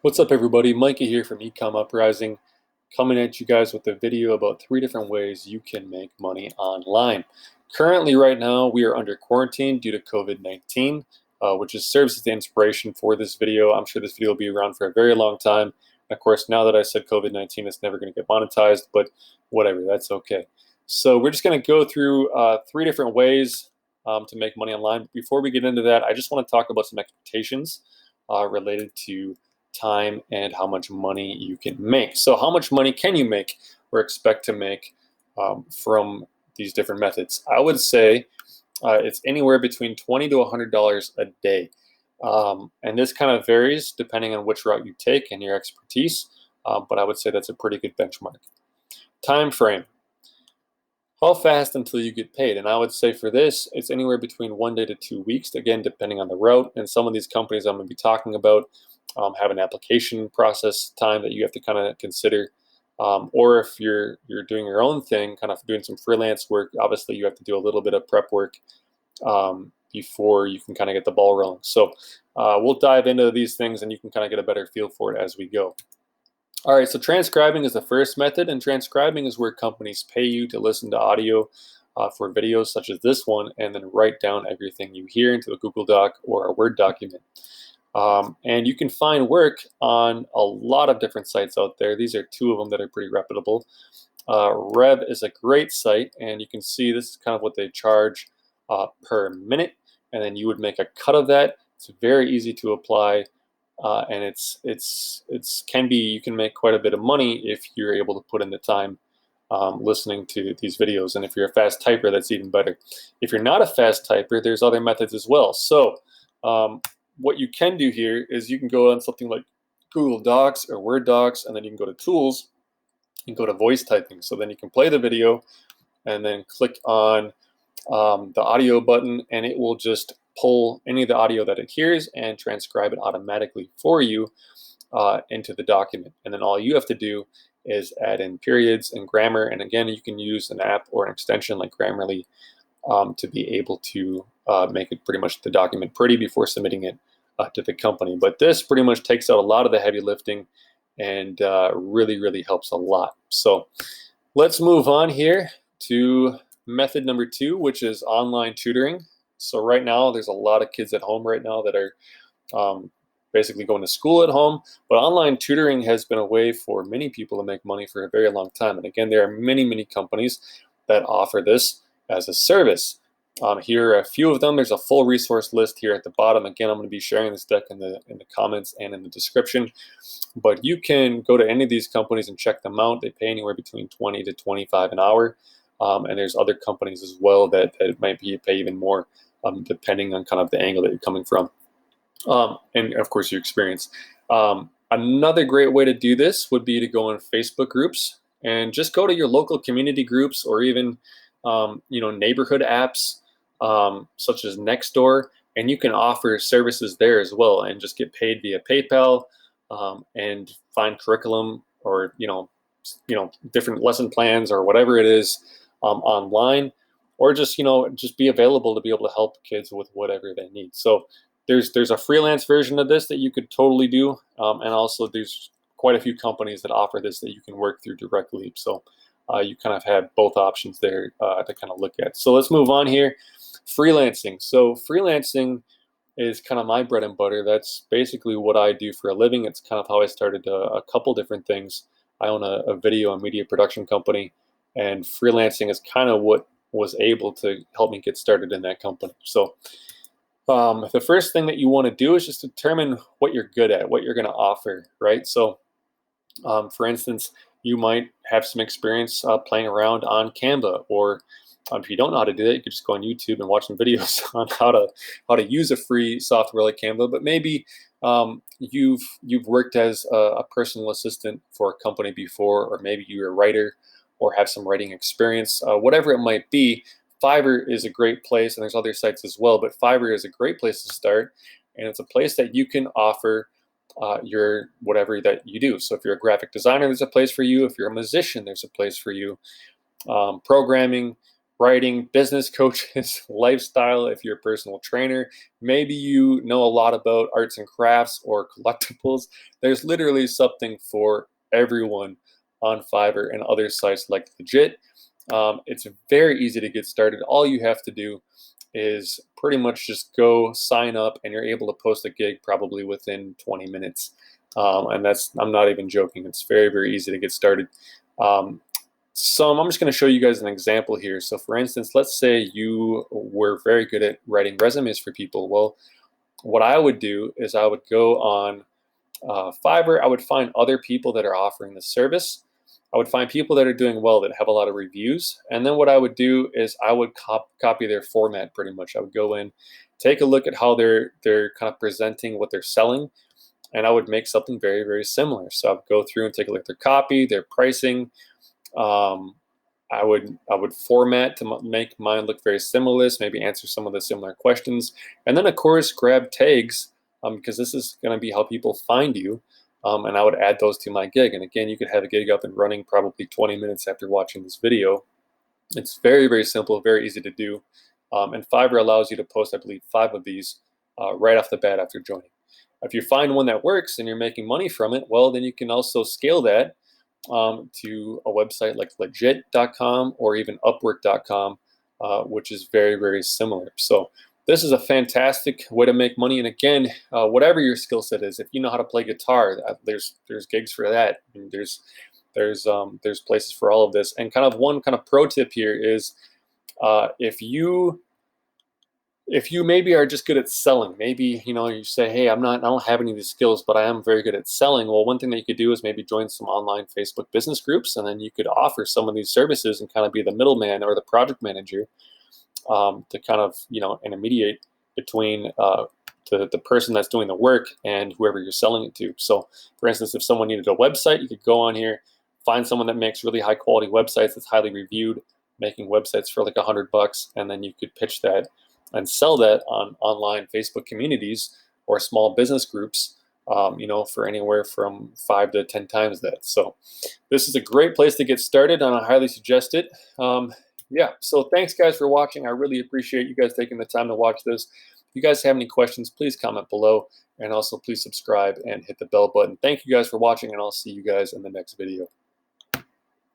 What's up, everybody? Micah here from Ecom Uprising, coming at you guys with a video about 3 different ways you can make money online. Currently, right now, we are under quarantine due to COVID-19, which serves as the inspiration for this video. I'm sure this video will be around for a very long time. Of course, now that I said COVID-19, it's never going to get monetized, but whatever, that's okay. So we're just going to go through 3 different ways to make money online. Before we get into that, I just want to talk about some expectations related to time and how much money you can make. So how much money can you make or expect to make from these different methods? I would say it's anywhere between $20 to $100 a day. And this kind of varies depending on which route you take and your expertise, but I would say that's a pretty good benchmark. Time frame. How fast until you get paid? And I would say for this, it's anywhere between 1 day to 2 weeks, again, depending on the route. And some of these companies I'm going to be talking about have an application process time that you have to kind of consider. Or if you're doing your own thing, kind of doing some freelance work, obviously you have to do a little bit of prep work before you can kind of get the ball rolling. So we'll dive into these things and you can kind of get a better feel for it as we go. All right, so transcribing is the first method, and transcribing is where companies pay you to listen to audio for videos such as this one and then write down everything you hear into a Google Doc or a Word document. And you can find work on a lot of different sites out there. These are 2 of them that are pretty reputable. Rev is a great site, and you can see this is kind of what they charge per minute, and then you would make a cut of that. It's very easy to apply. And you can make quite a bit of money if you're able to put in the time listening to these videos. And if you're a fast typer, that's even better. If you're not a fast typer, there's other methods as well. So what you can do here is you can go on something like Google Docs or Word Docs, and then you can go to Tools and go to Voice Typing. So then you can play the video and then click on the audio button, and it will just pull any of the audio that it hears and transcribe it automatically for you into the document. And then all you have to do is add in periods and grammar. And again, you can use an app or an extension like Grammarly to be able to make it pretty much the document pretty before submitting it to the company. But this pretty much takes out a lot of the heavy lifting and really, really helps a lot. So let's move on here to method number 2, which is online tutoring. So right now, there's a lot of kids at home right now that are basically going to school at home. But online tutoring has been a way for many people to make money for a very long time. And again, there are many, many companies that offer this as a service. Here are a few of them. There's a full resource list here at the bottom. Again, I'm going to be sharing this deck in the comments and in the description. But you can go to any of these companies and check them out. They pay anywhere between $20 to $25 an hour. And there's other companies as well that might pay even more. Depending on kind of the angle that you're coming from, and of course your experience. Another great way to do this would be to go in Facebook groups and just go to your local community groups or even neighborhood apps such as Nextdoor, and you can offer services there as well and just get paid via PayPal and find curriculum or different lesson plans or whatever it is online. Or just be available to be able to help kids with whatever they need. So there's a freelance version of this that you could totally do, and also there's quite a few companies that offer this that you can work through directly. So you kind of have both options there to kind of look at. So let's move on here. Freelancing. So freelancing is kind of my bread and butter. That's basically what I do for a living. It's kind of how I started a couple different things. I own a video and media production company, and freelancing is kind of what was able to help me get started in that company. So the first thing that you want to do is just determine what you're good at, what you're going to offer, right? So for instance, you might have some experience playing around on Canva, or if you don't know how to do that, you could just go on YouTube and watch some videos on how to use a free software like Canva. But maybe you've worked as a personal assistant for a company before, or maybe you're a writer or have some writing experience, whatever it might be. Fiverr is a great place, and there's other sites as well, but Fiverr is a great place to start, and it's a place that you can offer your whatever that you do. So if you're a graphic designer, there's a place for you. If you're a musician, there's a place for you. Programming, writing, business coaches, lifestyle, if you're a personal trainer, maybe you know a lot about arts and crafts or collectibles. There's literally something for everyone on Fiverr and other sites like Legit. It's very easy to get started. All you have to do is pretty much just go sign up, and you're able to post a gig probably within 20 minutes. And I'm not even joking. It's very, very easy to get started. Um, I'm just going to show you guys an example here. So for instance, let's say you were very good at writing resumes for people. Well, what I would do is I would go on Fiverr. I would find other people that are offering the service. I would find people that are doing well, that have a lot of reviews. And then what I would do is I would copy their format pretty much. I would go in, take a look at how they're kind of presenting what they're selling, and I would make something very, very similar. So I would go through and take a look at their copy, their pricing. Um, I would format to make mine look very similar, maybe answer some of the similar questions, and then of course grab tags, because this is going to be how people find you. And I would add those to my gig. And again, you could have a gig up and running probably 20 minutes after watching this video. It's very, very simple, very easy to do. And Fiverr allows you to post, I believe, 5 of these right off the bat after joining. If you find one that works and you're making money from it, well, then you can also scale that to a website like legit.com or even upwork.com, which is very, very similar. So this is a fantastic way to make money. And again, whatever your skill set is, if you know how to play guitar, there's gigs for that. And there's places for all of this. And kind of one kind of pro tip here is if you maybe are just good at selling, maybe you say, hey, I don't have any of these skills, but I am very good at selling. Well, one thing that you could do is maybe join some online Facebook business groups, and then you could offer some of these services and kind of be the middleman or the project manager, to kind of intermediate between the person that's doing the work and whoever you're selling it to. So for instance, if someone needed a website, you could go on here, find someone that makes really high quality websites, that's highly reviewed, making websites for like $100, and then you could pitch that and sell that on online Facebook communities or small business groups, for anywhere from 5 to 10 times that. So this is a great place to get started, and I highly suggest it. Yeah, so thanks guys for watching. I really appreciate you guys taking the time to watch this. If you guys have any questions, please comment below, and also please subscribe and hit the bell button. Thank you guys for watching, and I'll see you guys in the next video.